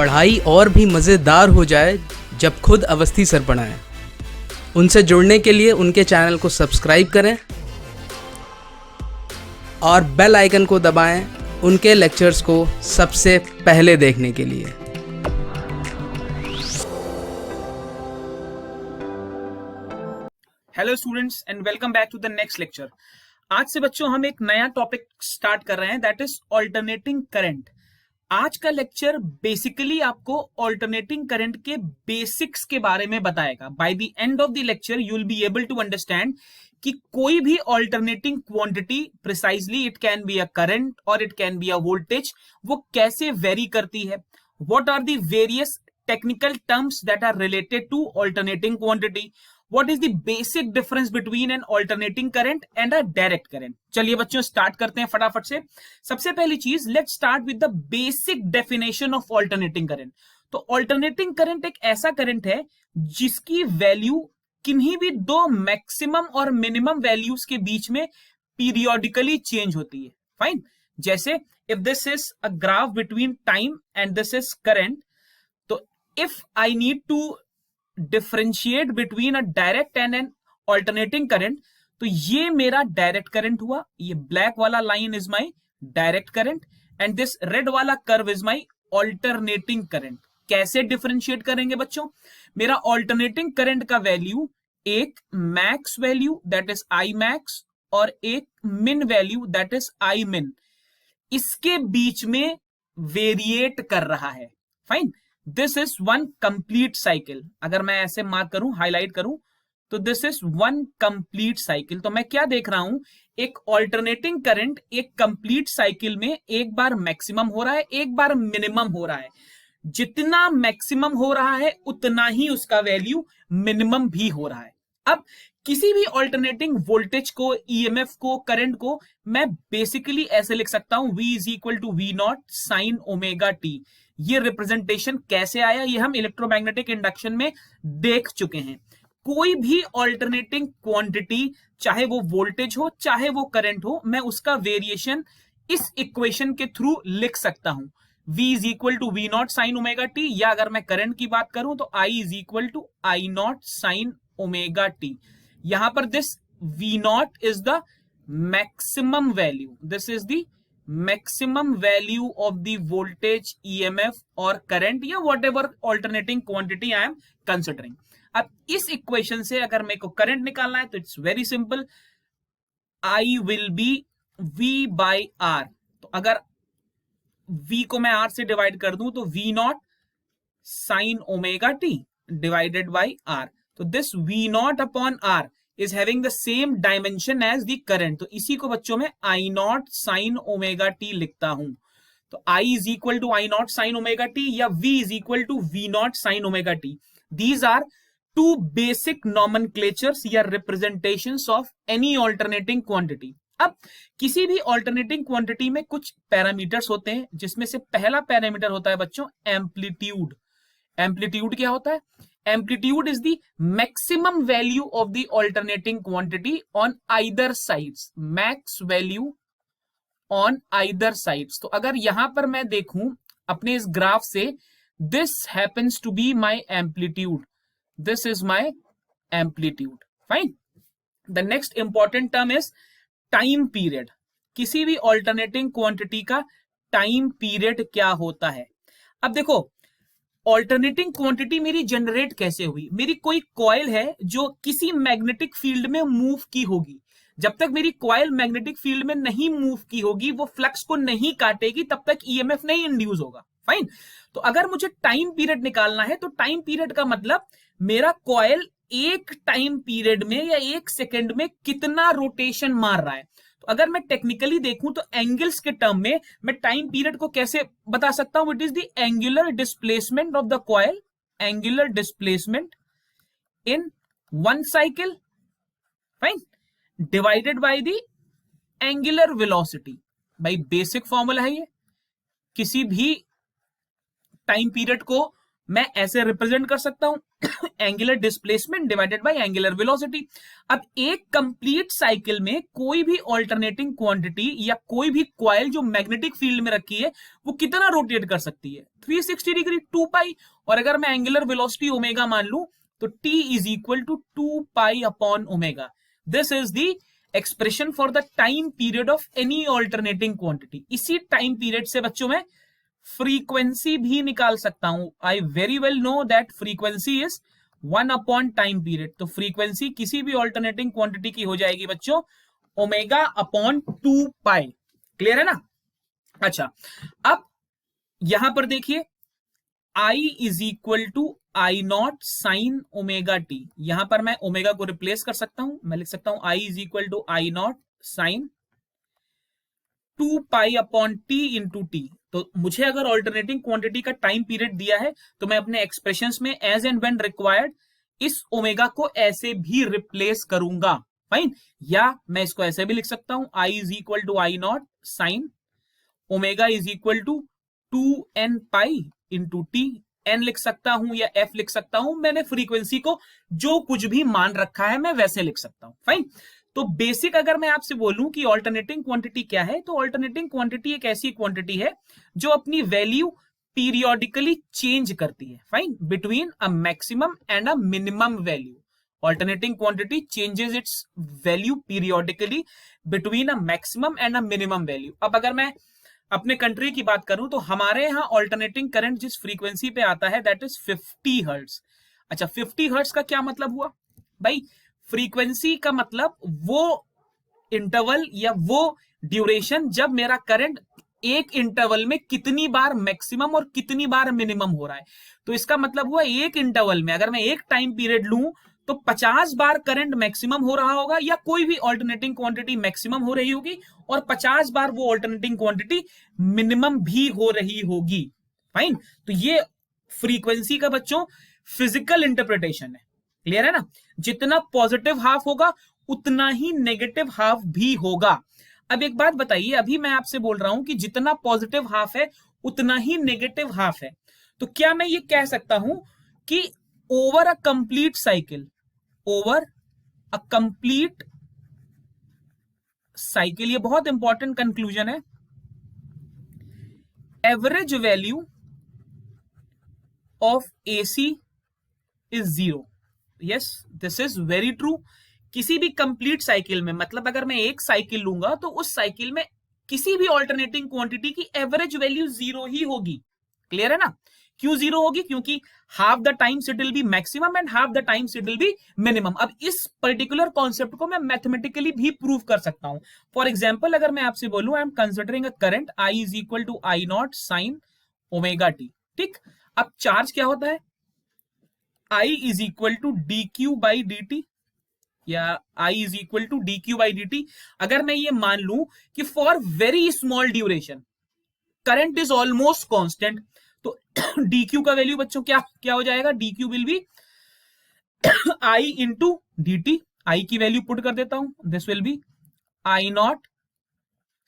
पढ़ाई और भी मज़ेदार हो जाए जब खुद अवस्थी सर पढ़ाएं। उनसे जुड़ने के लिए उनके चैनल को सब्सक्राइब करें और बेल आइकन को दबाएं उनके लेक्चर्स को सबसे पहले देखने के लिए। Hello students and welcome back to the next lecture. आज से बच्चों हम एक नया टॉपिक स्टार्ट कर रहे हैं, दैट इज ऑल्टरनेटिंग करंट। आज का लेक्चर बेसिकली आपको ऑल्टरनेटिंग करंट के बेसिक्स के बारे में बताएगा। By the end of the lecture you will be able to understand कि कोई भी alternating quantity, precisely it can be a current और it can be a voltage, वो कैसे वेरी करती है। What are the various technical terms that are related to alternating quantity, What is the basic difference between an alternating current and a direct current? चलिए बच्चों start करते हैं फटाफट से। सबसे पहली चीज, let's start with the basic definition of alternating current. तो ऑल्टरनेटिंग करंट एक ऐसा करंट है जिसकी वैल्यू किन्हीं भी दो मैक्सिमम और मिनिमम वैल्यूज के बीच में पीरियोडिकली चेंज होती है। फाइन। जैसे if this is a graph between time and this is current, तो if I need to differentiate between a direct and an alternating current, तो ये मेरा डायरेक्ट करंट हुआ, ये ब्लैक वाला line is my direct current and this red वाला curve is my alternating current. कैसे differentiate करेंगे बच्चों? मेरा ऑल्टरनेटिंग करंट का वैल्यू एक max value that is I max और एक मिन वैल्यू दैट इज आई मिन, इसके बीच में वेरिएट कर रहा है। Fine. This is one complete cycle. अगर मैं ऐसे मार्क करूं, हाईलाइट करूं, तो this is one complete cycle. तो मैं क्या देख रहा हूं? एक ऑल्टरनेटिंग करंट एक कंप्लीट साइकिल में एक बार मैक्सिमम हो रहा है, एक बार मिनिमम हो रहा है। जितना मैक्सिमम हो रहा है उतना ही उसका वैल्यू मिनिमम भी हो रहा है। अब किसी भी ऑल्टरनेटिंग वोल्टेज को, ईएमएफ को, करंट को मैं बेसिकली ऐसे लिख सकता हूं, V is equal to V not sine omega T. ये रिप्रेजेंटेशन कैसे आया, ये हम इलेक्ट्रोमैग्नेटिक इंडक्शन में देख चुके हैं। कोई भी ऑल्टरनेटिंग क्वांटिटी, चाहे वो वोल्टेज हो चाहे वो करंट हो, मैं उसका वेरिएशन इस इक्वेशन के थ्रू लिख सकता हूं, V is equal to V not sine omega T, या अगर मैं करंट की बात करूं तो I is equal to I not sine omega T. यहां पर this V not is the maximum value, this is the maximum value of the voltage, EMF और करंट, या whatever alternating quantity I am considering. अब इस equation से अगर मेरे को करंट निकालना है तो it's very simple, I will be V by R. तो अगर V को मैं R से डिवाइड कर दूं तो V not sine omega T divided by R। तो this V not upon R is having the same dimension as the current। तो इसी को बच्चों में I not sine omega T लिखता हूं। तो I is equal to I not sine omega T या V is equal to V not sine omega T. These are two basic nomenclatures या representations of any alternating quantity। अब किसी भी alternating quantity में कुछ पैरामीटर्स होते हैं, जिसमें से पहला पैरामीटर होता है बच्चों एम्पलीट्यूड। एम्पलीट्यूड क्या होता है? Amplitude is the maximum value of the alternating quantity on either sides, max value on either sides। तो अगर यहां पर मैं देखूं अपने इस ग्राफ से, this happens to be my amplitude, this is my amplitude। fine। the next important term is time period। किसी भी alternating quantity का time period क्या होता है? अब देखो, ऑल्टरनेटिंग क्वांटिटी मेरी जनरेट कैसे हुई? मेरी कोई कॉइल है जो किसी मैग्नेटिक फील्ड में मूव की होगी। जब तक मेरी कॉइल मैग्नेटिक फील्ड में नहीं मूव की होगी, वो फ्लक्स को नहीं काटेगी, तब तक ईएमएफ नहीं इंड्यूस होगा। फाइन। तो अगर मुझे टाइम पीरियड निकालना है, तो टाइम पीरियड का मतलब मेरा कॉइल एक टाइम पीरियड में या एक सेकेंड में कितना रोटेशन मार रहा है। तो अगर मैं टेक्निकली देखूं तो एंगल्स के टर्म में मैं टाइम पीरियड को कैसे बता सकता हूं? It is the angular displacement of the coil, angular displacement in one cycle, fine, divided by the angular velocity. भाई बेसिक फॉर्मूला है ये। किसी भी टाइम पीरियड को मैं ऐसे रिप्रेजेंट कर सकता हूं angular displacement divided by angular velocity. अब एक कंप्लीट साइकिल में कोई भी ऑल्टरनेटिंग क्वांटिटी या कोई भी कॉइल जो मैग्नेटिक फील्ड में रखी है वो कितना रोटेट कर सकती है, 360 डिग्री, 2 पाई। और अगर मैं एंगुलर वेलोसिटी ओमेगा मान लूं तो t is equal to 2 pi upon omega. This is the expression for the time period of any alternating quantity. इसी टाइम पीरियड से बच्चों में फ्रीक्वेंसी भी निकाल सकता हूं। I very well know that frequency is 1 upon time period. तो frequency किसी भी ऑल्टरनेटिंग क्वांटिटी की हो जाएगी बच्चों ओमेगा अपॉन 2 पाई। क्लियर है ना? अच्छा, अब यहां पर देखिए I is equal to I not sine omega T. यहां पर मैं ओमेगा को रिप्लेस कर सकता हूं, मैं लिख सकता हूं I is equal to I not sine 2 pi upon T into T. तो मुझे अगर ऑल्टरनेटिंग क्वांटिटी का टाइम पीरियड दिया है तो मैं अपने एक्सप्रेशंस में एज एंड व्हेन रिक्वायर्ड इस ओमेगा को ऐसे भी रिप्लेस करूंगा। फाइन। या मैं इसको ऐसे भी लिख सकता हूं I is equal to I not sine omega is equal to 2n pi into t. n लिख सकता हूं या f लिख सकता हूं, मैंने फ्रीक्वेंसी को जो कुछ भी मान रखा है मैं वैसे लिख सकता हूं। फाइन। तो बेसिक अगर मैं आपसे बोलूं कि ऑल्टरनेटिंग क्वांटिटी क्या है, तो ऑल्टरनेटिंग क्वांटिटी एक ऐसी क्वांटिटी है जो अपनी वैल्यू पीरियोडिकली चेंज करती है। Fine. Between a maximum and a minimum value, alternating quantity changes it's value periodically between a maximum and a minimum value. अब अगर मैं अपने कंट्री की बात करूं तो हमारे यहां ऑल्टरनेटिंग करंट जिस फ्रीक्वेंसी पे आता है दैट इज 50 हर्ट्ज। अच्छा, 50 हर्ट्ज का क्या मतलब हुआ भाई? फ्रीक्वेंसी का मतलब वो इंटरवल या वो ड्यूरेशन जब मेरा करंट एक इंटरवल में कितनी बार मैक्सिमम और कितनी बार मिनिमम हो रहा है। तो इसका मतलब हुआ एक इंटरवल में अगर मैं एक टाइम पीरियड लूं तो 50 बार करंट मैक्सिमम हो रहा होगा या कोई भी ऑल्टरनेटिंग क्वांटिटी मैक्सिमम हो रही होगी और 50 बार वो ऑल्टरनेटिंग क्वांटिटी मिनिमम भी हो रही होगी। फाइन। तो ये फ्रीक्वेंसी का बच्चों फिजिकल इंटरप्रिटेशन है। क्लियर है ना? जितना पॉजिटिव हाफ होगा उतना ही नेगेटिव हाफ भी होगा। अब एक बात बताइए, अभी मैं आपसे बोल रहा हूं कि जितना पॉजिटिव हाफ है उतना ही नेगेटिव हाफ है, तो क्या मैं ये कह सकता हूं कि over a complete cycle, over a complete cycle, ये बहुत इंपॉर्टेंट कंक्लूजन है, average value of AC is zero. Yes, this is very true. किसी भी कंप्लीट साइकिल में, मतलब अगर मैं एक साइकिल लूंगा तो उस साइकिल में किसी भी ऑल्टरनेटिंग क्वांटिटी की एवरेज वैल्यू जीरो ही होगी। क्लियर है ना? क्यों जीरो होगी? क्योंकि half the times it will be maximum and half the times it will be minimum. अब इस पर्टिकुलर कॉन्सेप्ट को मैं मैथमेटिकली भी प्रूव कर सकता हूं। फॉर एग्जाम्पल, अगर मैं आपसे बोलूं I am considering a current I is equal to I not sine omega t. ठीक। अब चार्ज क्या होता है? I is equal to d q by d t या I is equal to d q by d t. अगर मैं ये मान लूं कि for very small duration current is almost constant, तो डी क्यू का वैल्यू बच्चों क्या क्या हो जाएगा? D q will be I into D T. I की वैल्यू पुट कर देता हूं, this will be I not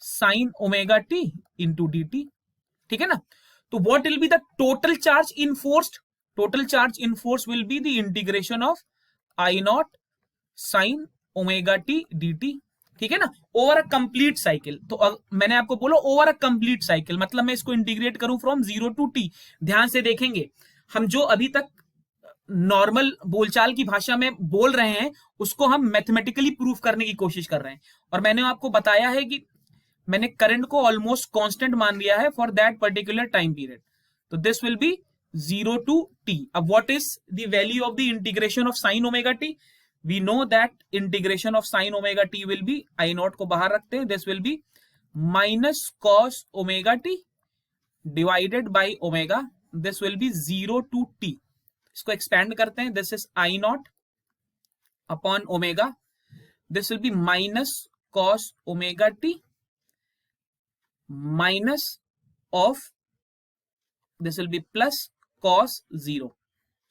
sine omega T into D T. ठीक है ना? तो what will be the total charge in forced? Total charge in force will be the integration of I not sine omega T D T. ठीक है ना? Over a complete cycle. तो मैंने आपको बोला ओवर अ कंप्लीट साइकिल मतलब मैं इसको इंटीग्रेट करूं फ्रॉम 0 टू टी। ध्यान से देखेंगे, हम जो अभी तक नॉर्मल बोलचाल की भाषा में बोल रहे हैं उसको हम मैथमेटिकली प्रूफ करने की कोशिश कर रहे हैं। और मैंने आपको बताया है कि मैंने करंट को ऑलमोस्ट कांस्टेंट मान लिया है for that particular time period. तो this will be 0 to t. अब what is the value of the integration of sine omega T? We know that integration of sine omega T will be, I not को बाहर रखते हैं, this will be minus cos omega T divided by omega, this will be 0 to t. इसको expand करते हैं, this is I not upon omega, this will be minus cos omega T minus of, this will be plus cos 0.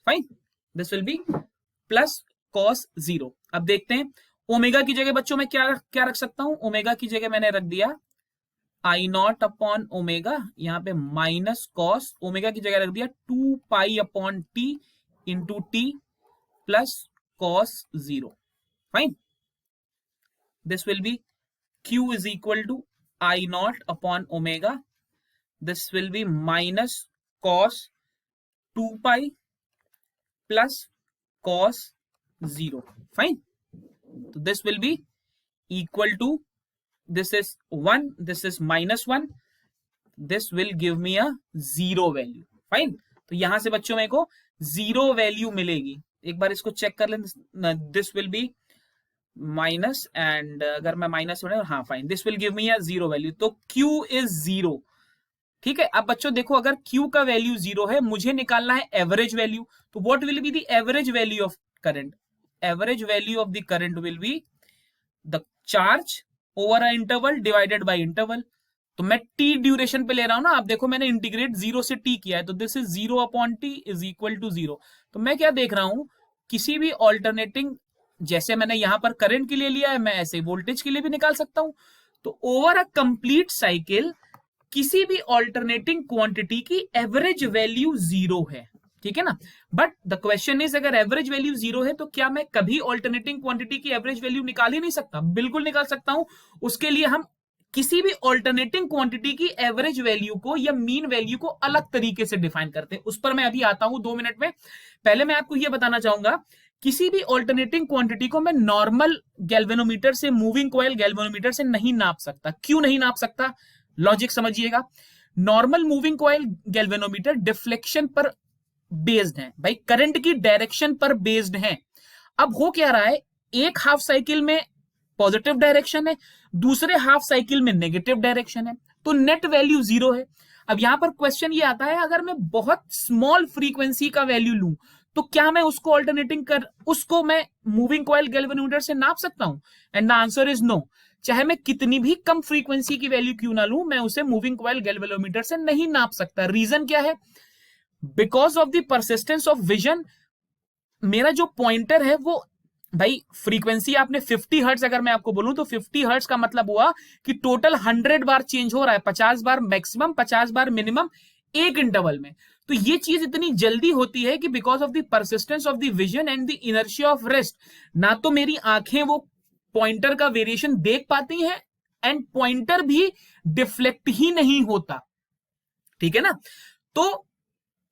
Fine, this will be plus cos 0. अब देखते हैं omega की जगह बच्चों में क्या क्या रख सकता हूं? ओमेगा की जगह मैंने रख दिया आई नॉट अपॉन ओमेगा, यहाँ पे माइनस कॉस, ओमेगा की जगह रख दिया 2 pi upon T into T plus cos 0. Fine. This will be Q is equal to I naught upon omega. This will be minus cos 2 pi plus cos 0. Fine. So this will be equal to, this is 1, this is minus 1. This will give me a 0 value. Fine. तो यहां से बच्चों मेरे को 0 value मिलेगी. एक बार इसको check कर लें. This will be minus and अगर मैं माइनस हाँ fine, this will give me a 0 value. तो Q इज 0. ठीक है. अब बच्चों देखो, अगर Q का वैल्यू 0 है, मुझे निकालना है एवरेज वैल्यू. तो what will be the average value of current? Average value of the current will be the charge over a interval divided by interval. तो मैं टी ड्यूरेशन पे ले रहा हूं ना. आप देखो मैंने इंटीग्रेट 0 से टी किया है, तो this is 0 upon t is equal to 0. तो मैं क्या देख रहा हूं, किसी भी ऑल्टरनेटिंग, जैसे मैंने यहां पर करंट के लिए लिया है, मैं ऐसे वोल्टेज के लिए भी निकाल सकता हूं. तो ओवर अ कंप्लीट साइकिल किसी भी ऑल्टरनेटिंग क्वांटिटी की एवरेज वैल्यू 0 है. ठीक है ना. बट द क्वेश्चन इज, अगर एवरेज वैल्यू 0 है तो क्या मैं कभी ऑल्टरनेटिंग क्वांटिटी की एवरेज वैल्यू निकाल ही नहीं सकता? बिल्कुल निकाल सकता हूं. उसके लिए हम किसी भी ऑल्टरनेटिंग क्वांटिटी की एवरेज वैल्यू को या मीन वैल्यू को अलग तरीके से डिफाइन करते हैं. उस पर मैं अभी आता हूं 2 मिनट में. पहले मैं आपको यह बताना चाहूंगा, किसी भी ऑल्टरनेटिंग क्वांटिटी को मैं नॉर्मल गैल्वेनोमीटर से, मूविंग कॉइल गैल्वेनोमीटर से नहीं नाप सकता. क्यों नहीं नाप सकता? लॉजिक समझिएगा. Normal moving coil galvanometer deflection पर बेस्ड है भाई, करंट की डायरेक्शन पर बेस्ड है. अब हो क्या रहा है, एक हाफ साइकिल में पॉजिटिव डायरेक्शन है, दूसरे हाफ साइकिल में नेगेटिव डायरेक्शन है, तो नेट वैल्यू 0 है. अब यहां पर क्वेश्चन ये आता है, अगर मैं बहुत स्मॉल फ्रीक्वेंसी का वैल्यू लूं तो क्या मैं उसको मैं मूविंग कॉइल गैल्वेनोमीटर से नाप सकता हूं? And the answer is no. चाहे मैं कितनी भी कम फ्रीक्वेंसी की वैल्यू क्यों ना लूं, मैं उसे मूविंग कॉइल गैल्वेनोमीटर से नहीं नाप सकता. रीजन क्या है? Because of the persistence of vision. मेरा जो पॉइंटर है वो, भाई फ्रीक्वेंसी आपने 50 हर्ट्ज अगर मैं आपको बोलूं तो 50 हर्ट्ज का मतलब हुआ कि टोटल 100 बार चेंज हो रहा है, 50 बार मैक्सिमम, 50 बार मिनिमम, एक इंटरवल में. तो ये चीज इतनी जल्दी होती है कि because of the persistence of the vision and the inertia of rest, ना तो मेरी आंखें वो पॉइंटर का वेरिएशन देख पाती हैं एंड पॉइंटर भी डिफ्लेक्ट ही नहीं होता. ठीक है ना. तो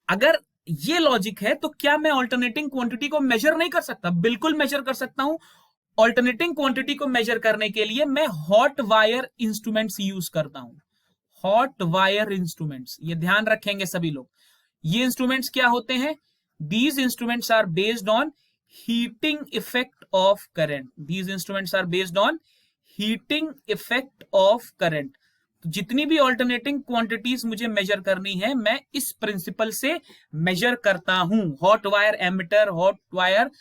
अगर ये लॉजिक है, तो क्या मैं ऑल्टरनेटिंग क्वांटिटी को मेजर नहीं कर सकता? बिल्कुल मेजर कर सकता हूं. ऑल्टरनेटिंग क्वांटिटी को मेजर करने के लिए मैं हॉट वायर इंस्ट्रूमेंट्स यूज करता हूं. हॉट वायर इंस्ट्रूमेंट्स, ये ध्यान रखेंगे सभी लोग. ये इंस्ट्रूमेंट्स क्या होते हैं? These instruments are based on heating effect of current. These instruments are based on heating effect of current. तो जितनी भी ऑल्टरनेटिंग क्वांटिटीज मुझे मेजर करनी है, मैं इस प्रिंसिपल से मेजर करता हूं. Hot wire ammeter, hot wire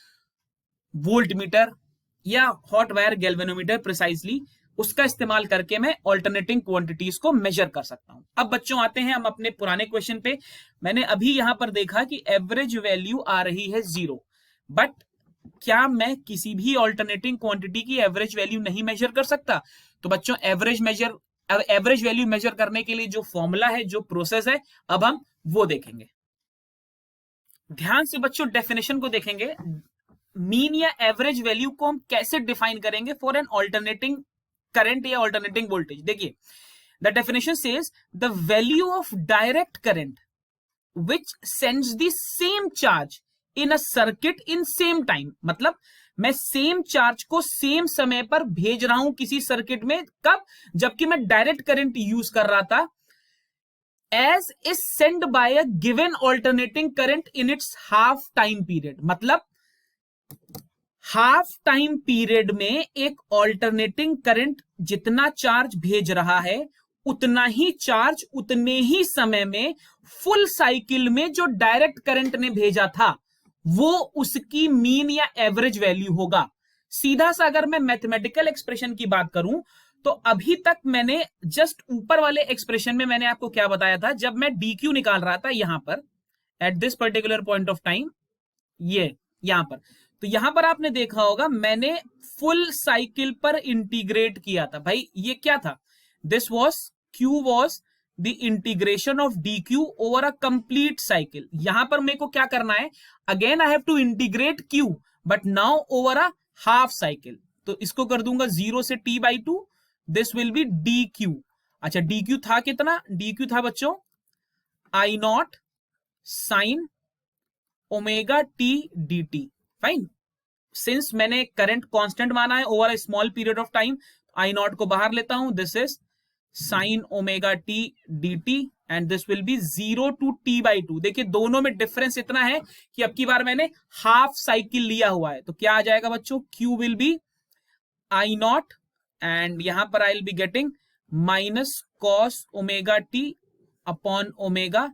voltmeter या हॉट वायर गैल्वेनोमीटर प्रिसाइजली, उसका इस्तेमाल करके मैं ऑल्टरनेटिंग क्वांटिटीज को मेजर कर सकता हूं. अब बच्चों आते हैं हम अपने पुराने क्वेश्चन पे. मैंने अभी यहां पर देखा कि एवरेज वैल्यू आ रही है 0, बट क्या मैं किसी भी ऑल्टरनेटिंग क्वांटिटी की एवरेज वैल्यू नहीं मेजर कर सकता? तो बच्चों एवरेज वैल्यू मेजर करने के लिए जो फॉर्मूला है, जो प्रोसेस है, अब हम वो देखेंगे. ध्यान से बच्चों डेफिनेशन को देखेंगे. मीन या एवरेज वैल्यू को हम कैसे डिफाइन करेंगे फॉर एन ऑल्टरनेटिंग करंट या ऑल्टरनेटिंग वोल्टेज. देखिए, the definition says the value of direct current which sends the same charge in a circuit in same time. मतलब मैं सेम चार्ज को सेम समय पर भेज रहा हूं किसी सर्किट में. कब? जबकि मैं डायरेक्ट करंट यूज कर रहा था. As is sent by a given alternating current in its half time period. मतलब हाफ टाइम पीरियड में एक ऑल्टरनेटिंग करंट जितना चार्ज भेज रहा है, उतना ही चार्ज उतने ही समय में फुल साइकिल में जो डायरेक्ट करंट ने भेजा था, वो उसकी मीन या एवरेज वैल्यू होगा. सीधा सा अगर मैं मैथमेटिकल एक्सप्रेशन की बात करूं, तो अभी तक मैंने जस्ट ऊपर वाले एक्सप्रेशन में मैंने आपको क्या बताया था, जब मैं डीक्यू निकाल रहा था यहां पर at this particular point of time, ये यहां पर, तो यहां पर आपने देखा होगा मैंने फुल साइकिल पर इंटीग्रेट किया था. भाई ये क्या था? This was Q was the integration of dq over a complete cycle. यहां पर मेरे को क्या करना है, again I have to integrate Q but now over a half cycle. तो इसको कर दूंगा 0 से t/2. This will be dq. अच्छा, dq था कितना, dq था बच्चों I not sine omega T dt. Fine. Since मैंने करंट कांस्टेंट माना है over a small period of time, I not को बाहर लेता हूं. This is sine omega T dt and this will be 0 to t/2. देखिए दोनों में डिफरेंस इतना है कि अब की बार मैंने हाफ साइकिल लिया हुआ है. तो क्या आ जाएगा बच्चों, Q will be I not and यहां पर I will be getting minus cos omega t upon omega.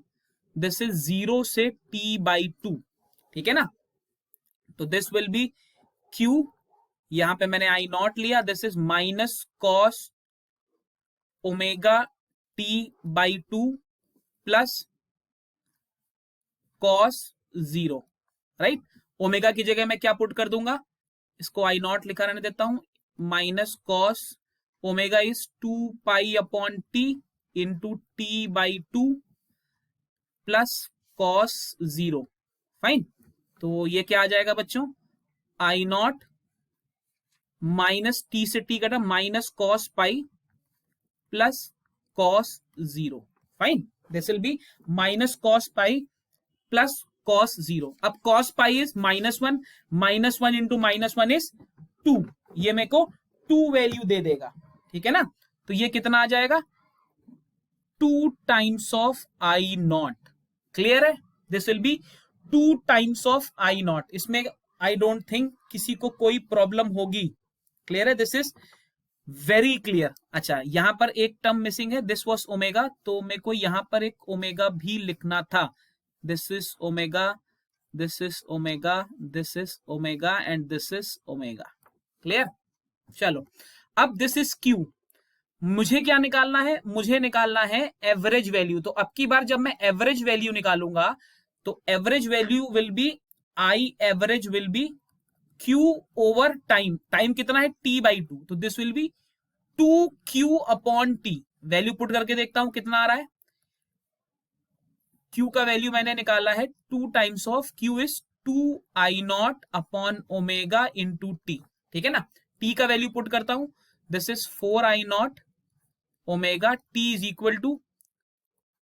This is 0 से t/2. ठीक है ना. तो दिस विल बी Q, यहां पे मैंने आई नॉट लिया. This is minus cos omega t/2 plus cos 0. Right. Omega की जगह मैं क्या पुट कर दूंगा, इसको आई नॉट लिखा रहने देता हूं. Minus cos omega is 2 upon T into t/2 plus cos 0. Fine. तो ये क्या आ जाएगा बच्चों, आई नॉट माइनस टी से टी कटा, minus cos pi plus cos 0. Fine. This will be minus cos pi plus cos 0. अब cos pi is -1, -1 into -1 is 2. ये मेरे को 2 वैल्यू दे देगा. ठीक है ना. तो ये कितना आ जाएगा, 2 times of I not. Clear है. This will be 2 times of I not. इसमें आई डोंट थिंक किसी को कोई प्रॉब्लम होगी. क्लियर है. This is very clear. अच्छा, यहां पर एक टर्म मिसिंग है, दिस वॉज ओमेगा, तो मेरे को यहां पर एक ओमेगा भी लिखना था. This is omega, this is omega, this is omega and this is omega. Clear. चलो, अब दिस इज Q. मुझे क्या निकालना है, मुझे निकालना है एवरेज वैल्यू. तो अब की बार जब मैं एवरेज वैल्यू निकालूंगा तो average value will be I average will be Q over time. Time कितना है, t/2. तो this will be 2Q upon t. Value put करके देखता हूं कितना आ रहा है. Q का वैल्यू मैंने निकाला है 2 times of Q is 2 I not upon omega into T. ठीक है ना. T का वैल्यू पुट करता हूं. This is 4 I not omega. T is equal to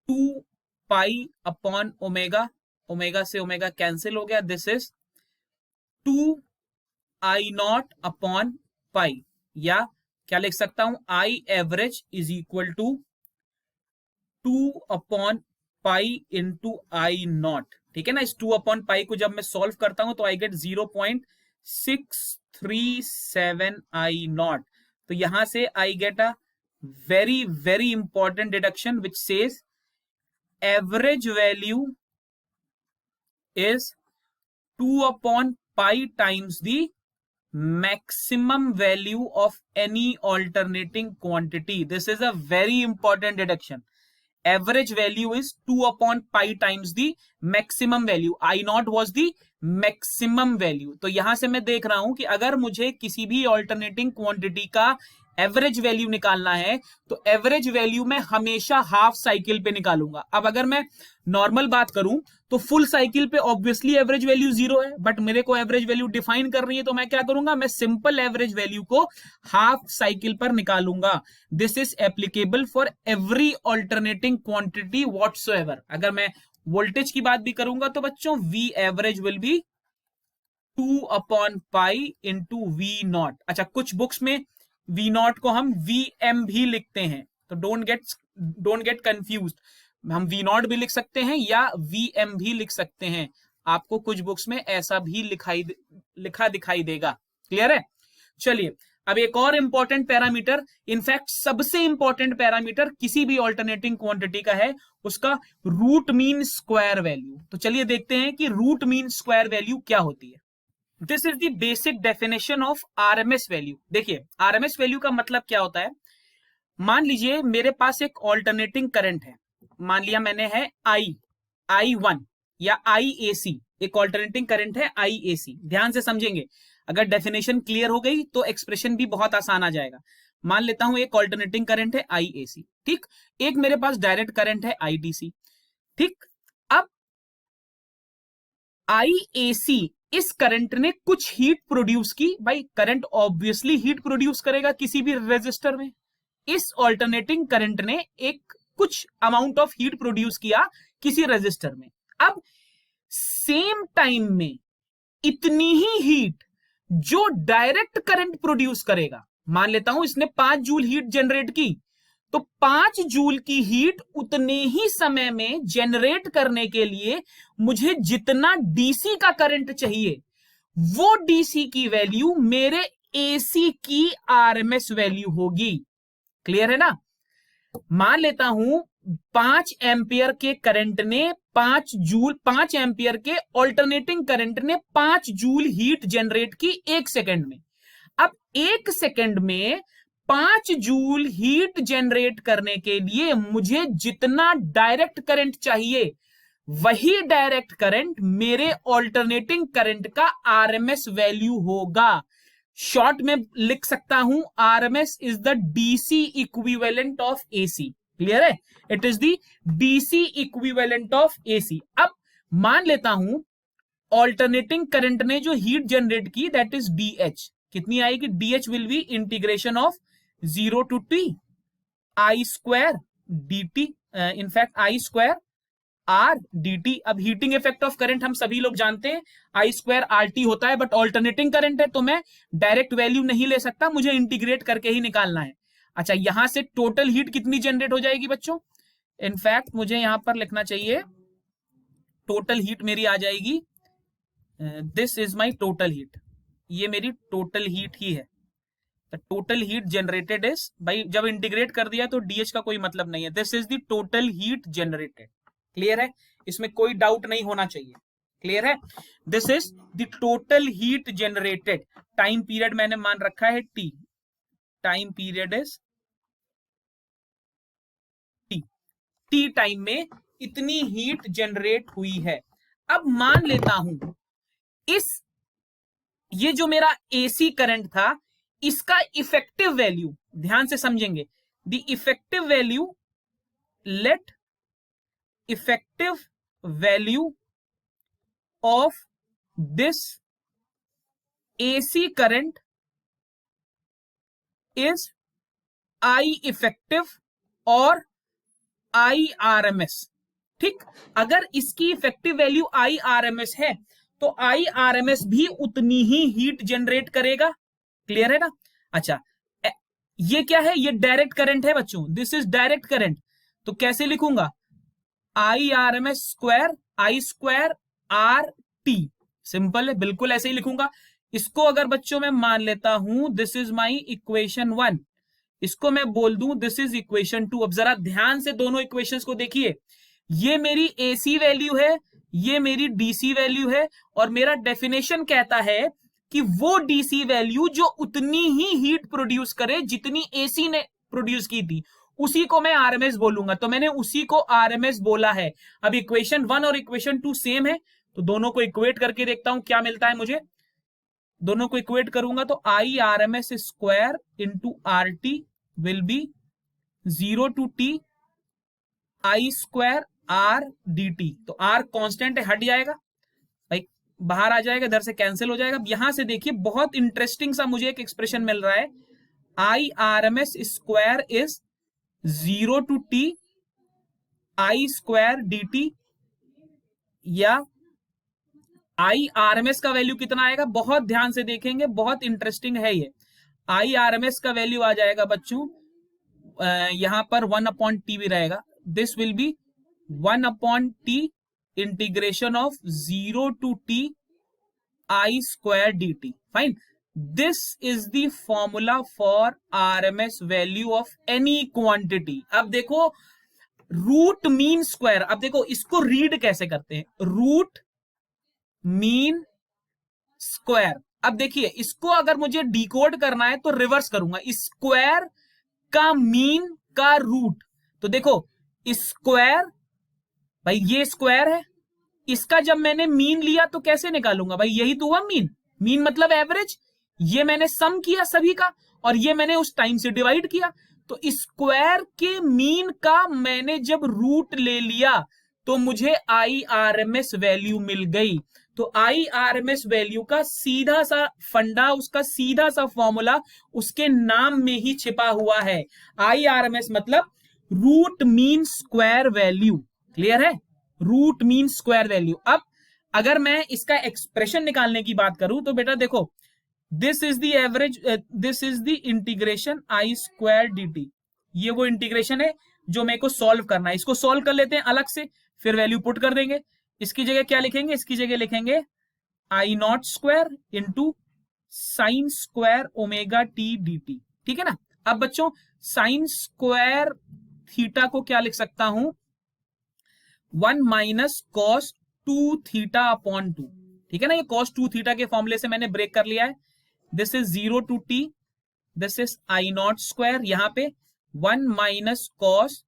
2 pi upon omega. Omega से ओमेगा कैंसिल हो गया. This is 2 I not upon pi, या क्या लिख सकता हूं, I average is equal to 2 upon pi into I not. ठीक है ना. इस 2 अपॉन पाई को जब मैं सॉल्व करता हूं तो आई गेट 0.637 आई नॉट. तो यहां से I get a very very important deduction which says average value is 2 upon pi times the maximum value of any alternating quantity. This is a very important deduction. Average value is 2 upon pi times the maximum value. I naught was the maximum value. तो यहां से मैं देख रहा हूं कि अगर मुझे किसी भी alternating quantity का एवरेज वैल्यू निकालना है तो एवरेज वैल्यू मैं हमेशा हाफ साइकिल पे निकालूंगा. अब अगर मैं नॉर्मल बात करूं तो फुल साइकिल पे ऑब्वियसली एवरेज वैल्यू 0 है, बट मेरे को एवरेज वैल्यू डिफाइन कर रही है तो मैं क्या करूंगा, मैं सिंपल एवरेज वैल्यू को हाफ साइकिल पर निकालूंगा. This is applicable for every alternating quantity whatsoever. अगर मैं वोल्टेज की बात भी करूंगा तो बच्चों V average will be 2 upon pi into V not. अच्छा, कुछ बुक्स में वी नॉट को हम वी एम भी लिखते हैं, तो डोंट गेट कंफ्यूज्ड. हम वी नॉट भी लिख सकते हैं या वी एम भी लिख सकते हैं. आपको कुछ बुक्स में ऐसा भी लिखा दिखाई देगा. क्लियर है. चलिए, अब एक और इंपॉर्टेंट पैरामीटर, इनफैक्ट सबसे इंपॉर्टेंट पैरामीटर किसी भी ऑल्टरनेटिंग क्वांटिटी का है, उसका रूट मीन स्क्वायर वैल्यू. तो चलिए देखते हैं कि रूट मीन स्क्वायर वैल्यू क्या होती है. This is the basic definition of RMS value. देखिए, आरएमएस वैल्यू का मतलब क्या होता है. मान लीजिए मेरे पास एक ऑल्टरनेटिंग करंट है. मान लिया मैंने है I1 या IAC. एक ऑल्टरनेटिंग करंट है IAC. ध्यान से समझेंगे, अगर डेफिनेशन क्लियर हो गई तो एक्सप्रेशन भी बहुत आसान आ जाएगा. मान लेता हूं एक ऑल्टरनेटिंग करंट है IAC, ठीक, एक मेरे पास डायरेक्ट करंट है IDC, ठीक। अब IAC इस करंट ने कुछ हीट प्रोड्यूस की, भाई करंट ऑब्वियसली हीट प्रोड्यूस करेगा किसी भी रेजिस्टर में। इस ऑल्टरनेटिंग करंट ने एक कुछ अमाउंट ऑफ हीट प्रोड्यूस किया किसी रेजिस्टर में। अब सेम टाइम में इतनी ही हीट जो डायरेक्ट करंट प्रोड्यूस करेगा, मान लेता हूं इसने 5 जूल हीट जनरेट की, तो 5 जूल की हीट उतने ही समय में जनरेट करने के लिए मुझे जितना डीसी का करंट चाहिए, वो डीसी की वैल्यू मेरे एसी की आरएमएस वैल्यू होगी। क्लियर है ना? मान लेता हूं 5 एम्पियर के करंट ने 5 एम्पियर के ऑल्टरनेटिंग करंट ने 5 जूल हीट जनरेट की 1 सेकेंड में। अब 1 सेकेंड में 5 जूल हीट जनरेट करने के लिए मुझे जितना डायरेक्ट करंट चाहिए, वही डायरेक्ट करंट मेरे ऑल्टरनेटिंग करंट का आरएमएस वैल्यू होगा। शॉर्ट में लिख सकता हूं, RMS is the DC equivalent of AC. Clear है? It is the DC equivalent of AC. अब मान लेता हूं ऑल्टरनेटिंग करंट ने जो हीट जनरेट की, दैट इज डीएच। कितनी आएगी? DH will be integration of 0 to t I square dt, in fact I square R dt। अब हीटिंग इफेक्ट ऑफ करंट हम सभी लोग जानते हैं, आई स्क्वायर आर टी होता है, बट ऑल्टरनेटिंग करंट है तो मैं डायरेक्ट वैल्यू नहीं ले सकता, मुझे इंटीग्रेट करके ही निकालना है। अच्छा, यहां से टोटल हीट कितनी जनरेट हो जाएगी बच्चों? इनफैक्ट मुझे यहां पर लिखना चाहिए, टोटल हीट मेरी आ जाएगी, this is my total heat, ये मेरी टोटल हीट ही है। टोटल हीट जनरेटेड इज, भाई जब इंटीग्रेट कर दिया तो डीएच का कोई मतलब नहीं है, this is the total heat generated. Clear है? इसमें कोई डाउट नहीं होना चाहिए। क्लियर है? This is the total heat generated. Time period मैंने मान रखा है T, time period is T, T time में इतनी हीट जनरेट हुई है। अब मान लेता हूं ये जो मेरा एसी करंट था, इसका इफेक्टिव वैल्यू ध्यान से समझेंगे, the effective value, let effective value of this AC current is I effective और आई आरएमएस। ठीक, अगर इसकी इफेक्टिव वैल्यू आई आरएमएस है तो आई आरएमएस भी उतनी ही हीट जनरेट करेगा। क्लियर है ना? अच्छा, ये क्या है? ये डायरेक्ट करंट है बच्चों, दिस इज डायरेक्ट करंट। तो कैसे लिखूंगा? आई आरएमएस स्क्वायर, आई स्क्वायर आर टी। सिंपल है, बिल्कुल ऐसे ही लिखूंगा। इसको अगर बच्चों मैं मान लेता हूं, दिस इज माई इक्वेशन 1, इसको मैं बोल दूं दिस इज इक्वेशन 2। अब जरा ध्यान से दोनों इक्वेशंस को देखिए, ये मेरी एसी वैल्यू है, ये मेरी डीसी वैल्यू है, और मेरा डेफिनेशन कहता है कि वो डीसी वैल्यू जो उतनी ही हीट प्रोड्यूस करे जितनी एसी ने प्रोड्यूस की थी, उसी को मैं आरएमएस बोलूंगा। तो मैंने उसी को आरएमएस बोला है। अब इक्वेशन 1 और इक्वेशन 2 सेम है, तो दोनों को इक्वेट करके देखता हूं क्या मिलता है मुझे। दोनों को इक्वेट करूंगा तो I RMS square into R T will be 0 to t I square R D T. तो आर कांस्टेंट है, हट जाएगा भाई, बाहर आ जाएगा, इधर से कैंसिल हो जाएगा। यहां से देखिए बहुत इंटरेस्टिंग सा मुझे एक एक्सप्रेशन मिल रहा है, I R M S square is 0 to t I square d t, या आई आर एम एस का वैल्यू कितना आएगा? बहुत ध्यान से देखेंगे, बहुत इंटरेस्टिंग है ये। आई आर एम एस का वैल्यू आ जाएगा बच्चों, यहां पर 1/t भी रहेगा, this will B 1/t integration of 0 to t I square d T. Fine, this is the formula for RMS value of any quantity. अब देखो रूट मीन स्क्वायर, अब देखो इसको रीड कैसे करते हैं, रूट मीन स्क्वायर। अब देखिए इसको अगर मुझे डिकोड करना है तो रिवर्स करूंगा, स्क्वायर का मीन का रूट। तो देखो स्क्वायर, भाई ये स्क्वायर है, इसका जब मैंने मीन लिया तो कैसे निकालूंगा? भाई यही तो हुआ मीन, मीन मतलब एवरेज। ये मैंने सम किया सभी का, और ये मैंने उस टाइम से डिवाइड किया, तो स्क्वायर के मीन का मैंने जब रूट ले लिया तो मुझे IRMS वैल्यू मिल गई। तो IRMS वैल्यू का सीधा सा फंडा, उसका सीधा सा फॉर्मूला उसके नाम में ही छिपा हुआ है। IRMS मतलब root mean square value. Clear है? Root mean square value. अब अगर मैं इसका एक्सप्रेशन निकालने की बात करूं तो बेटा देखो, this is the average, this is the integration I square dt। ये वो इंटीग्रेशन है जो मेरे को सॉल्व करना है। इसको सॉल्व कर लेते हैं अलग से, फिर वैल्यू पुट कर देंगे। इसकी जगह क्या लिखेंगे? इसकी जगह लिखेंगे I not square into sine square omega T dt। ठीक है ना? अब बच्चों साइन स्क्वायर थीटा को क्या लिख सकता हूं? 1 माइनस कॉस 2 थीटा अपॉन 2। ठीक है ना? ये कॉस 2 थीटा के फॉर्मूले से मैंने ब्रेक कर लिया है। This is 0 to t, this is I not square, यहां पे 1 minus cos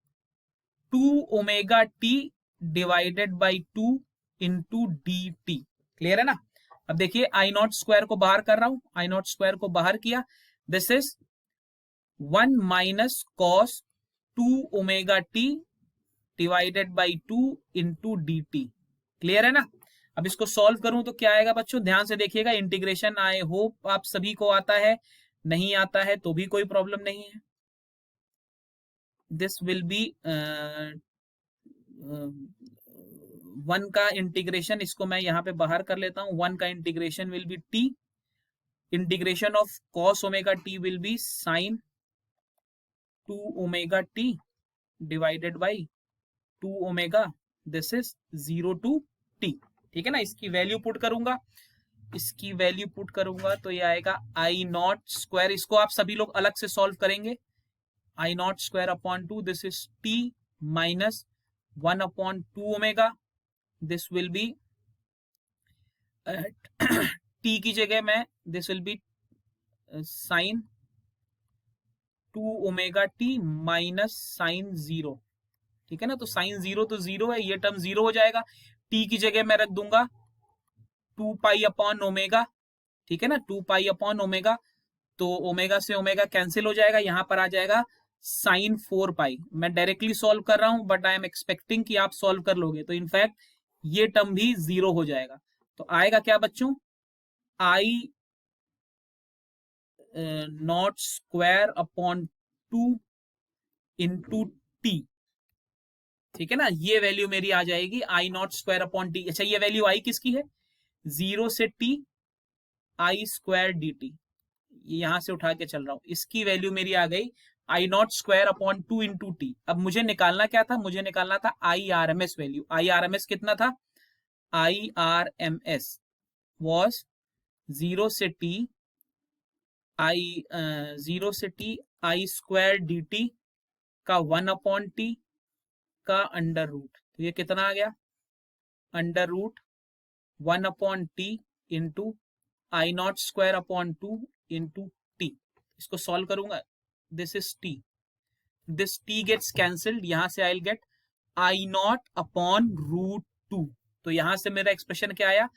2 omega T divided by 2 into dt। Clear है ना? अब देखिए आई नॉट स्क्वायर को बाहर कर रहा हूं, आई नॉट स्क्वायर को बाहर किया, this is 1 minus cos 2 omega T divided by 2 into dt। Clear है ना? अब इसको सॉल्व करूं तो क्या आएगा बच्चों? ध्यान से देखिएगा। इंटीग्रेशन आई होप आप सभी को आता है, नहीं आता है तो भी कोई प्रॉब्लम नहीं है। दिस विल बी 1 का इंटीग्रेशन, इसको मैं यहां पे बाहर कर लेता हूं। 1 का integration will be t, integration of cos omega t will be sine 2 omega t divided by 2 omega, this is 0 to t। ठीक है ना? इसकी वैल्यू पुट करूंगा, इसकी वैल्यू पुट करूंगा तो ये आएगा आई नॉट स्क्वायर। इसको आप सभी लोग अलग से सॉल्व करेंगे। I not square upon 2, this is t minus 1 upon 2 omega, this will be t की जगह में this will be sine 2 omega t minus sine 0। ठीक है ना? तो साइन 0 तो 0 है, ये टर्म 0 हो जाएगा। t की जगह मैं रख दूंगा 2 पाई अपॉन ओमेगा। ठीक है ना? 2 पाई अपॉन ओमेगा, तो ओमेगा से ओमेगा कैंसिल हो जाएगा, यहां पर आ जाएगा साइन 4 पाई। मैं डायरेक्टली सॉल्व कर रहा हूं बट आई एम एक्सपेक्टिंग कि आप सॉल्व कर लोगे, तो इनफैक्ट ये टर्म भी 0 हो जाएगा। तो आएगा क्या बच्चों? I not square upon 2 into T. ठीक है ना? ये वैल्यू मेरी आ जाएगी I not square upon T. अच्छा, ये वैल्यू आई किसकी है? 0 से t आई स्क्वायर dt। यहां से उठा के चल रहा हूं, इसकी वैल्यू मेरी आ गई I not square upon 2 into T. अब मुझे निकालना क्या था? मुझे निकालना था IRMS वैल्यू। IRMS कितना था? IRMS वॉज 0 से t आई 0 से t आई स्क्वायर dt का 1 अपॉन टी का अंडर रूट। तो ये कितना आ गया? Under root 1 upon T into I not square upon 2 into t. इसको सॉल्व करूंगा, this is t, this t gets cancelled, यहां से I will get I not upon root 2। तो यहां से मेरा एक्सप्रेशन क्या आया?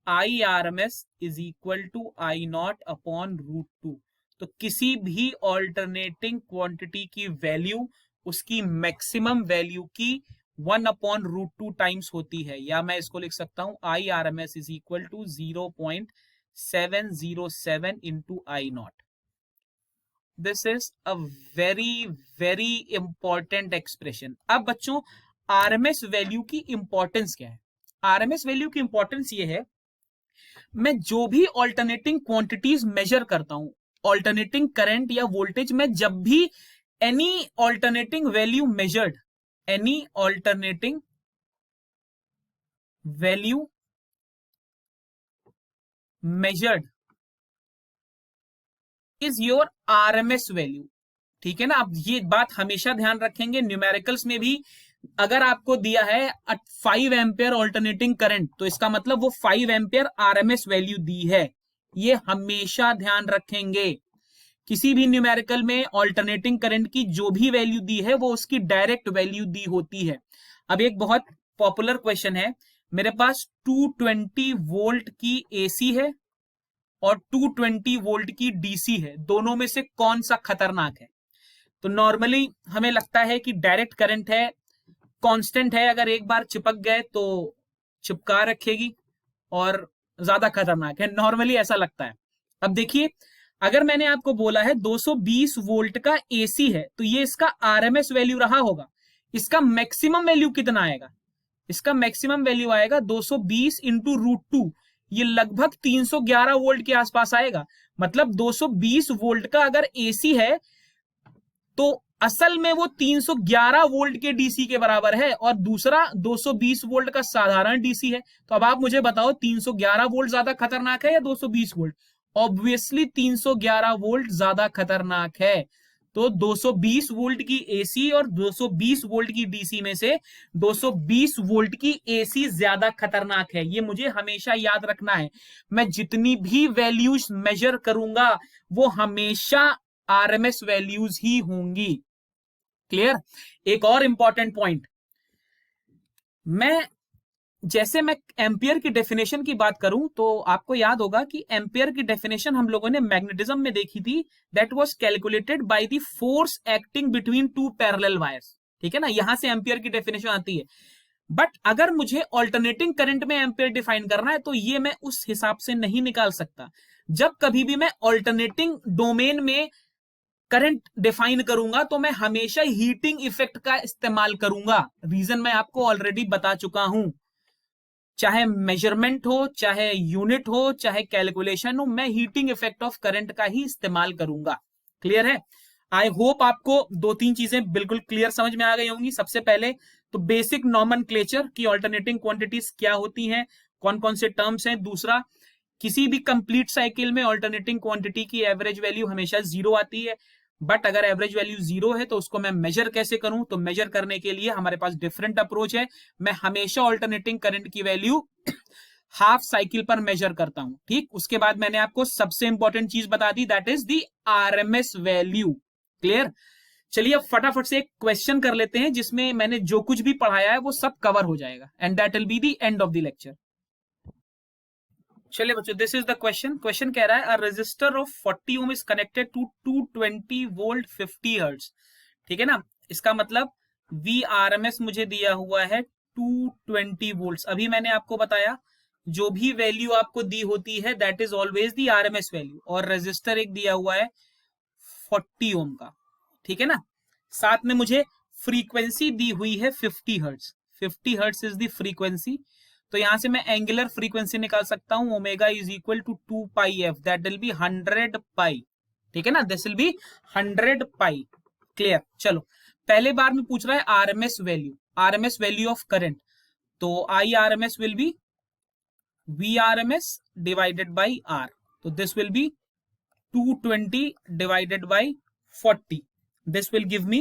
IRMS is equal to I not upon root 2। तो किसी भी ऑल्टरनेटिंग क्वांटिटी की वैल्यू उसकी मैक्सिमम वैल्यू की 1 अपॉन रूट 2 टाइम्स होती है, या मैं इसको लिख सकता हूं IRMS is equal to 0.707 into I not. This is a very very important expression. अब बच्चों RMS वैल्यू की इंपॉर्टेंस क्या है? RMS वैल्यू की इंपॉर्टेंस ये है, मैं जो भी ऑल्टरनेटिंग क्वांटिटीज मेजर करता हूं, ऑल्टरनेटिंग करंट या वोल्टेज में, जब भी any alternating value measured, any alternating value measured is your RMS value. ठीक है ना? अब ये बात हमेशा ध्यान रखेंगे, न्यूमेरिकल्स में भी अगर आपको दिया है 5 एम्पियर ऑल्टरनेटिंग करंट, तो इसका मतलब वो 5 एम्पियर RMS वैल्यू दी है। ये हमेशा ध्यान रखेंगे। किसी भी न्यूमेरिकल में ऑल्टरनेटिंग करंट की जो भी वैल्यू दी है वो उसकी डायरेक्ट वैल्यू दी होती है। अब एक बहुत पॉपुलर क्वेश्चन है, मेरे पास 220 वोल्ट की AC है और 220 वोल्ट की डीसी है, दोनों में से कौन सा खतरनाक है? तो नॉर्मली हमें लगता है कि डायरेक्ट करंट है, कांस्टेंट है, अगर एक बार चिपक गए तो चिपका रखेगी और ज्यादा खतरनाक है, नॉर्मली ऐसा लगता है। अब देखिए, अगर मैंने आपको बोला है 220 वोल्ट का एसी है तो ये इसका आरएमएस वैल्यू रहा होगा, इसका मैक्सिमम वैल्यू कितना आएगा? इसका मैक्सिमम वैल्यू आएगा 220 इंटू रूट टू, ये लगभग 311 वोल्ट के आसपास आएगा। मतलब 220 वोल्ट का अगर एसी है तो असल में वो 311 वोल्ट के डीसी के बराबर है, और दूसरा 220 वोल्ट का साधारण डीसी है। तो अब आप मुझे बताओ 311 वोल्ट ज्यादा खतरनाक है या 220 वोल्ट? ऑब्वियसली 311 वोल्ट ज्यादा खतरनाक है। तो 220 वोल्ट की एसी और 220 वोल्ट की डीसी में से 220 वोल्ट की एसी ज्यादा खतरनाक है, ये मुझे हमेशा याद रखना है। मैं जितनी भी वैल्यूज मेजर करूंगा वो हमेशा आरएमएस वैल्यूज ही होंगी। क्लियर? एक और इंपॉर्टेंट पॉइंट, जैसे मैं एम्पियर की डेफिनेशन की बात करूं तो आपको याद होगा कि एम्पियर की डेफिनेशन हम लोगों ने मैग्नेटिज्म में देखी थी, that was calculated by the force acting between two parallel wires. ठीक है ना, यहां से एम्पियर की डेफिनेशन आती है। बट अगर मुझे ऑल्टरनेटिंग करंट में एम्पियर डिफाइन करना है तो ये मैं उस हिसाब से नहीं निकाल सकता। जब कभी भी मैं ऑल्टरनेटिंग डोमेन में करंट डिफाइन करूंगा तो मैं हमेशा हीटिंग इफेक्ट का इस्तेमाल करूंगा। रीजन मैं आपको ऑलरेडी बता चुका हूं, चाहे मेजरमेंट हो, चाहे यूनिट हो, चाहे कैलकुलेशन हो, मैं हीटिंग इफेक्ट ऑफ करंट का ही इस्तेमाल करूंगा। क्लियर है? आई होप आपको दो तीन चीजें बिल्कुल क्लियर समझ में आ गई होंगी। सबसे पहले तो बेसिक नॉमेनक्लेचर की ऑल्टरनेटिंग क्वांटिटीज क्या होती हैं, कौन कौन से टर्म्स हैं। दूसरा, किसी भी कंप्लीट साइकिल में ऑल्टरनेटिंग क्वांटिटी की एवरेज वैल्यू हमेशा जीरो आती है, बट अगर एवरेज वैल्यू जीरो है तो उसको मैं मेजर कैसे करूं? तो मेजर करने के लिए हमारे पास डिफरेंट अप्रोच है। मैं हमेशा ऑल्टरनेटिंग करंट की वैल्यू हाफ साइकिल पर मेजर करता हूं। ठीक, उसके बाद मैंने आपको सबसे इंपॉर्टेंट चीज बता दी, that is the RMS value. Clear? चलिए अब फटाफट से एक क्वेश्चन कर लेते हैं जिसमें मैंने जो कुछ भी पढ़ाया है वो सब कवर हो जाएगा, and that will be the end of the lecture. चलिए बच्चों, this is the question. Question कह रहा है, a resistor of 40 ohm is connected to 220 volt 50 hertz. ठीक है ना, इसका मतलब वी आरएमएस मुझे दिया हुआ है 220 वोल्ट। अभी मैंने आपको बताया जो भी वैल्यू आपको दी होती है that is always the RMS value, और रेजिस्टर एक दिया हुआ है 40 ओम का। ठीक है ना, साथ में मुझे फ्रीक्वेंसी दी हुई है 50 hertz. 50 hertz is the frequency. तो यहां से मैं एंगुलर फ्रीक्वेंसी निकाल सकता हूं, omega is equal to 2 pi F, that will be 100 pi. ठीक है ना, this will be 100 pi. Clear? चलो, पहले बार में पूछ रहा है RMS value, RMS value of current. तो I RMS will be V RMS divided by R. तो this will be 220 divided by 40. This will give me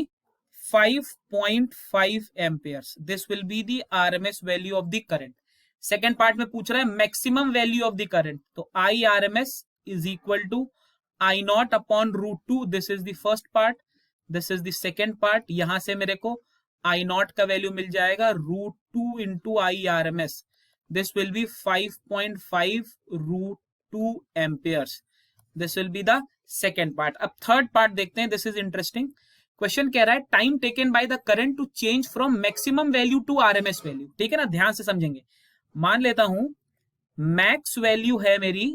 5.5 amperes. This will be the RMS value of the current. Second part में पूछ रहा है maximum value of the current. तो I RMS is equal to I naught upon root 2. This is the first part. This is the second part. यहां से मेरे को I naught का वैल्यू मिल जाएगा root 2 into I RMS. This will be 5.5 root 2 amperes. This will be the second part. अब third part देखते हैं, this is interesting. Question कह रहा है time taken by the current to change from maximum value to RMS value. ठीक है ना, ध्यान से समझेंगे। मान लेता हूं मैक्स वैल्यू है मेरी,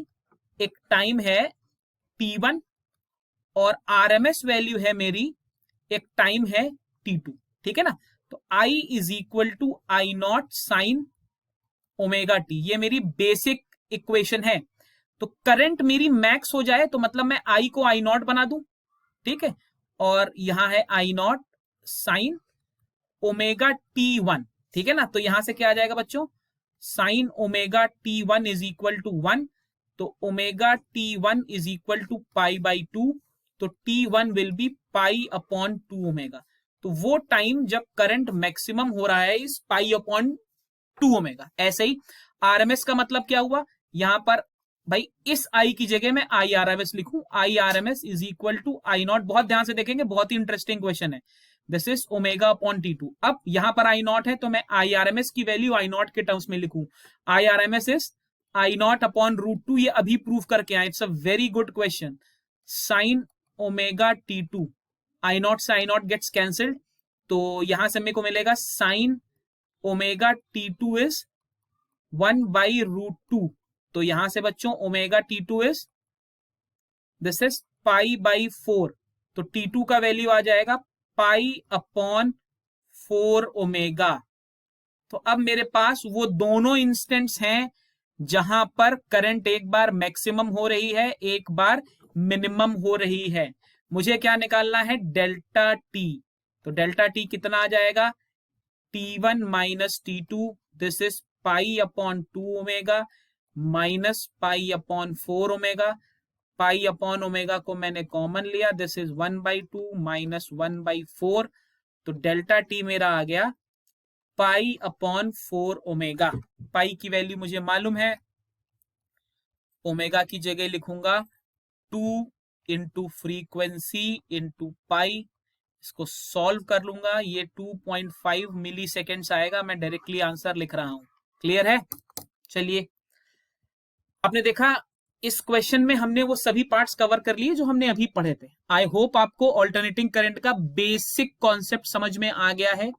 एक टाइम है t1, और आरएमएस वैल्यू है मेरी, एक टाइम है t2। ठीक है ना, तो I is equal to I not sine omega T, ये मेरी बेसिक इक्वेशन है। तो करंट मेरी मैक्स हो जाए तो मतलब मैं आई को आई नॉट बना दूं। ठीक है, और यहां है आई नॉट साइन ओमेगा t1। ठीक है ना, तो यहां से क्या आ जाएगा बच्चों, sine omega t1 is equal to 1। तो omega t1 is equal to pi by 2। तो t1 will be pi upon 2 omega. तो वो टाइम जब करंट मैक्सिमम हो रहा है इस पाई अपॉन 2 ओमेगा। ऐसे ही आरएमएस का मतलब क्या हुआ, यहां पर भाई इस आई की जगह में आई आरएमएस लिखूं, I RMS is equal to I not. बहुत ध्यान से देखेंगे, बहुत ही इंटरेस्टिंग क्वेश्चन है। This is omega upon t2। अब यहां पर आई नॉट है तो मैं आई आरएमएस की वैल्यू आई नॉट के टर्म्स में लिखूं, I RMS is I not upon √2, ये अभी प्रूव करके आए, it's a very good question. Sine omega T2, I not से आई नॉट गेट्स कैंसल्ड, तो यहां से मेरे को मिलेगा साइन ओमेगा T2 इज 1/√2, तो यहां से बच्चों omega T2 is this is π/4, तो T2 का वैल्यू आ जाएगा π/4 ओमेगा। तो अब मेरे पास वो दोनों इंस्टेंट्स हैं जहां पर करंट एक बार मैक्सिमम हो रही है, एक बार मिनिमम हो रही है। मुझे क्या निकालना है, डेल्टा टी। तो डेल्टा टी कितना आ जाएगा, T1 minus T2, this is π/2 omega minus π/4 omega. π/ओमेगा को मैंने कॉमन लिया, दिस इज 1/2 माइनस 1/4, तो डेल्टा टी मेरा आ गया π/4 ओमेगा। पाई की वैल्यू मुझे मालूम है, ओमेगा की जगह लिखूंगा 2 इंटू फ्रीक्वेंसी इंटू पाई, इसको सॉल्व कर लूंगा, ये 2.5 मिली सेकेंड्स आएगा, मैं डायरेक्टली आंसर लिख रहा हूं। क्लियर है? चलिए, आपने देखा इस क्वेश्चन में हमने वो सभी पार्ट्स कवर कर लिए जो हमने अभी पढ़े थे। आई होप आपको ऑल्टरनेटिंग करंट का बेसिक कॉन्सेप्ट समझ में आ गया है।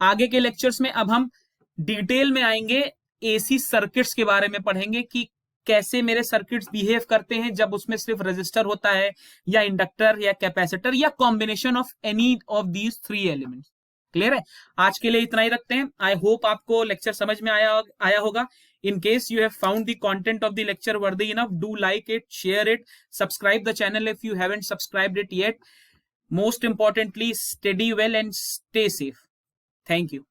आगे के लेक्चर्स में अब हम डिटेल में आएंगे, एसी सर्किट्स के बारे में पढ़ेंगे कि कैसे मेरे सर्किट्स बिहेव करते हैं जब उसमें सिर्फ रेजिस्टर होता है, या इंडक्टर, या कैपेसिटर, या combination of any of these 3 elements. Clear है? आज के लिए इतना ही रखते हैं। आई होप आपको लेक्चर समझ में आया होगा। In case you have found the content of the lecture worthy enough, do like it, share it, subscribe the channel if you haven't subscribed it yet. Most importantly, study well and stay safe. Thank you.